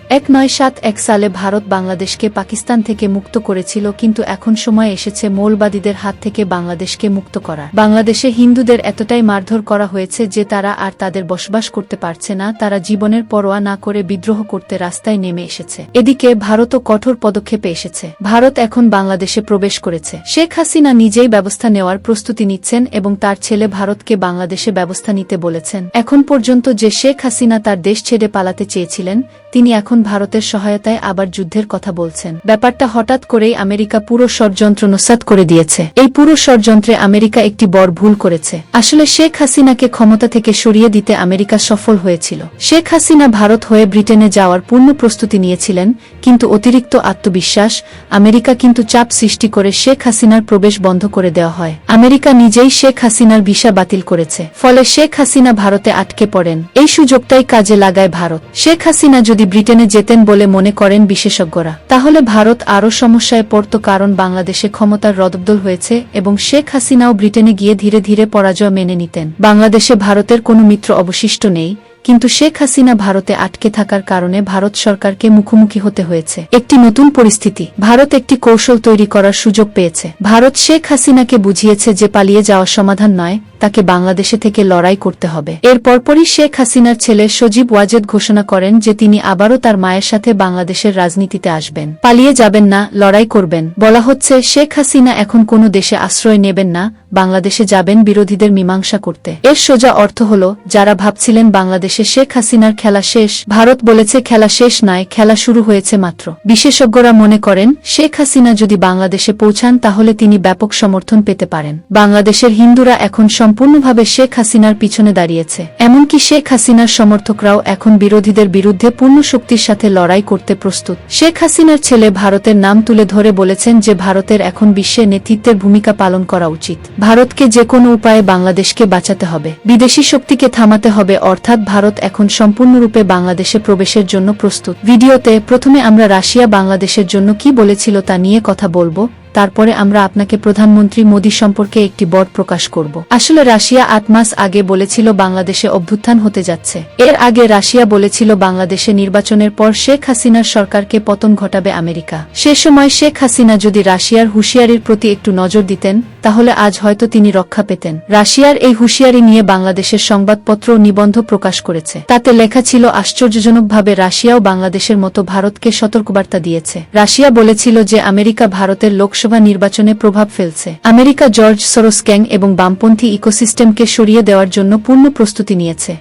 1971 সালে ভারত বাংলাদেশকে পাকিস্তান থেকে মুক্ত করেছিল, কিন্তু এখন সময় এসেছে মৌলবাদীদের হাত থেকে বাংলাদেশকে মুক্ত করার। বাংলাদেশে হিন্দুদের এতটাই মারধর করা হয়েছে যে তারা আর তাদের বসবাস করতে পারছে না। তারা জীবনের পরোয়া না করে বিদ্রোহ করতে রাস্তায় নেমে এসেছে। এদিকে ভারতও কঠোর পদক্ষেপে এসেছে। ভারত এখন বাংলাদেশে প্রবেশ করেছে। শেখ হাসিনা নিজেই ব্যবস্থা নেওয়ার প্রস্তুতি নিচ্ছেন এবং তার ছেলে ভারতকে বাংলাদেশে ব্যবস্থা নিতে বলেছেন। এখন পর্যন্ত যে শেখ হাসিনা তার দেশ ছেড়ে পালাতে চেয়েছিলেন, তিনি এখন ভারতের সহায়তায় আবার যুদ্ধের কথা বলছেন। ব্যাপারটা হঠাৎ করেই আমেরিকা পুরো ষড়যন্ত্র নস্যাৎ করে দিয়েছে। এই পুরো ষড়যন্ত্রে আমেরিকা একটি বড় ভুল করেছে। আসলে শেখ হাসিনাকে ক্ষমতা থেকে সরিয়ে দিতে আমেরিকা সফল হয়েছিল। শেখ হাসিনা ভারত হয়ে ব্রিটেনে যাওয়ার পূর্ণ প্রস্তুতি নিয়েছিলেন, কিন্তু অতিরিক্ত আত্মবিশ্বাস আমেরিকা কিন্তু চাপ সৃষ্টি করে শেখ হাসিনার প্রবেশ বন্ধ করে দেওয়া হয়। আমেরিকা নিজেই শেখ হাসিনার ভিসা বাতিল করেছে, ফলে শেখ হাসিনা ভারতে আটকে পড়েন। এই সুযোগটাই কাজে লাগায় ভারত। শেখ হাসিনা যদি ব্রিটেনে যেতেন বলে মনে করেন বিশেষজ্ঞরা, তাহলে ভারত আরও সমস্যায় পড়ত, কারণ বাংলাদেশে ক্ষমতার রদবদল হয়েছে এবং শেখ হাসিনাও ব্রিটেনে গিয়ে ধীরে ধীরে পরাজয় মেনে নিতেন। বাংলাদেশে ভারতের কোনো মিত্র অবশিষ্ট নেই, কিন্তু শেখ হাসিনা ভারতে আটকে থাকার কারণে ভারত সরকারকে মুখোমুখি হতে হয়েছে একটি নতুন পরিস্থিতি। ভারত একটি কৌশল তৈরি করার সুযোগ পেয়েছে। ভারত শেখ হাসিনাকে বুঝিয়েছে যে পালিয়ে যাওয়া সমাধান নয়, তাকে বাংলাদেশে থেকে লড়াই করতে হবে। এর পরপরই শেখ হাসিনার ছেলে সজীব ওয়াজেদ ঘোষণা করেন যে তিনি আবারও তার মায়ের সাথে বাংলাদেশের রাজনীতিতে আসবেন। পালিয়ে যাবেন না, লড়াই করবেন। বলা হচ্ছে শেখ হাসিনা এখন কোনো দেশে আশ্রয় নেবেন না, বাংলাদেশে যাবেন বিরোধীদের মীমাংসা করতে। এর সোজা অর্থ হল, যারা ভাবছিলেন বাংলাদেশে শেখ হাসিনার খেলা শেষ, ভারত বলেছে খেলা শেষ নয়, খেলা শুরু হয়েছে মাত্র। বিশেষজ্ঞরা মনে করেন শেখ হাসিনা যদি বাংলাদেশে পৌঁছান তাহলে তিনি ব্যাপক সমর্থন পেতে পারেন। বাংলাদেশের হিন্দুরা এখন সম্পূর্ণভাবে শেখ হাসিনার পিছনে দাঁড়িয়েছে। এমনকি শেখ হাসিনার সমর্থকরাও এখন বিরোধীদের বিরুদ্ধে পূর্ণ শক্তির সাথে লড়াই করতে প্রস্তুত। শেখ হাসিনার ছেলে ভারতের নাম তুলে ধরে বলেছেন যে ভারতের এখন বিশ্বে নেতৃত্বের ভূমিকা পালন করা উচিত। ভারতকে যে কোনো উপায়ে বাংলাদেশকে বাঁচাতে হবে, বিদেশি শক্তিকে থামাতে হবে, অর্থাৎ ভারত এখন সম্পূর্ণরূপে বাংলাদেশে প্রবেশের জন্য প্রস্তুত। ভিডিওতে প্রথমে আমরা রাশিয়া বাংলাদেশের জন্য কি বলেছিল তা নিয়ে কথা বলবো, তারপরে আমরা আপনাকে প্রধানমন্ত্রী মোদী সম্পর্কে একটি বড় প্রকাশ করব। আসলে রাশিয়া 8 মাস আগে বলেছিল বাংলাদেশে অভ্যুত্থান হতে যাচ্ছে। এর আগে রাশিয়া বলেছিল বাংলাদেশে নির্বাচনের পর শেখ হাসিনার সরকারকে পতন ঘটাবে আমেরিকা। সে সময় শেখ হাসিনা যদি রাশিয়ার হুঁশিয়ারির প্রতি একটু নজর দিতেন, তাহলে আজ হয়তো তিনি রক্ষা পেতেন। রাশিয়ার এই হুঁশিয়ারি নিয়ে বাংলাদেশের সংবাদপত্র নিবন্ধ প্রকাশ করেছে। তাতে লেখা ছিল, আশ্চর্যজনকভাবে রাশিয়াও বাংলাদেশের মতো ভারতকে সতর্কবার্তা দিয়েছে। রাশিয়া বলেছিল যে আমেরিকা ভারতের লোকসভা নির্বাচনে প্রভাব ফেলছে। আমেরিকা জর্জ সরোস গ্যাং এবং বামপন্থী ইকোসিস্টেমকে সরিয়ে দেওয়ার জন্য পূর্ণ প্রস্তুতি নিয়েছে।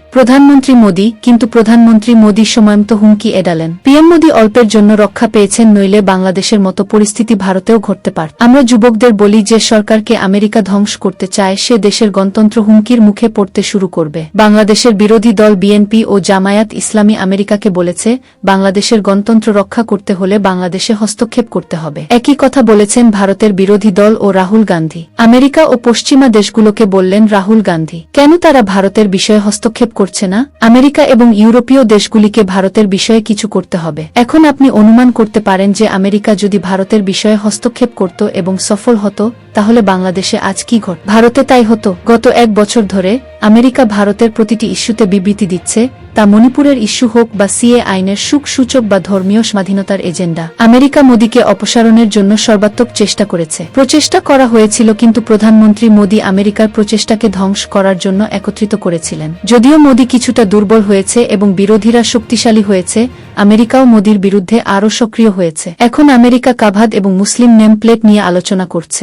প্রধানমন্ত্রী মোদী সময়মতো হুমকি এড়ালেন। পিএম মোদী অল্পের জন্য রক্ষা পেয়েছেন, নইলে বাংলাদেশের মতো পরিস্থিতি ভারতেও ঘটতে পারত। আমরা যুবকদের বলি, যে সরকারকে আমেরিকা ধ্বংস করতে চায় সে দেশের গণতন্ত্র হুমকির মুখে পড়তে শুরু করবে। বাংলাদেশের বিরোধী দল বিএনপি ও জামায়াত ইসলামী আমেরিকাকে বলেছে, বাংলাদেশের গণতন্ত্র রক্ষা করতে হলে বাংলাদেশে হস্তক্ষেপ করতে হবে। একই কথা বলেছেন ভারতের বিরোধী দল ও রাহুল গান্ধী। আমেরিকা ও পশ্চিমা দেশগুলোকে বললেন রাহুল গান্ধী, কেন তারা ভারতের বিষয়ে হস্তক্ষেপ করছে না? আমেরিকা এবং ইউরোপীয় দেশগুলিকে ভারতের বিষয়ে কিছু করতে হবে। এখন আপনি অনুমান করতে পারেন যে আমেরিকা যদি ভারতের বিষয়ে হস্তক্ষেপ করত এবং সফল হতো, তাহলে বাংলাদেশে আজ কি ঘট? ভারতে তাই হতো। গত 1 বছর ধরে আমেরিকা ভারতের প্রতিটি ইস্যুতে বিবৃতি দিচ্ছে, তা মণিপুরের ইস্যু হোক বা সিএ আইনের সূচক বা ধর্মীয় স্বাধীনতার এজেন্ডা। আমেরিকা মোদীকে অপসারণের জন্য সর্বাত্মক চেষ্টা করেছে। প্রচেষ্টা করা হয়েছিল, কিন্তু প্রধানমন্ত্রী মোদী আমেরিকার প্রচেষ্টাকে ধ্বংস করার জন্য একত্রিত করেছিলেন। যদিও মোদী কিছুটা দুর্বল হয়েছে এবং বিরোধীরা শক্তিশালী হয়েছে, আমেরিকাও মোদীর বিরুদ্ধে আরও সক্রিয় হয়েছে। এখন আমেরিকা কাভাদ এবং মুসলিম নেম প্লেট নিয়ে আলোচনা করছে।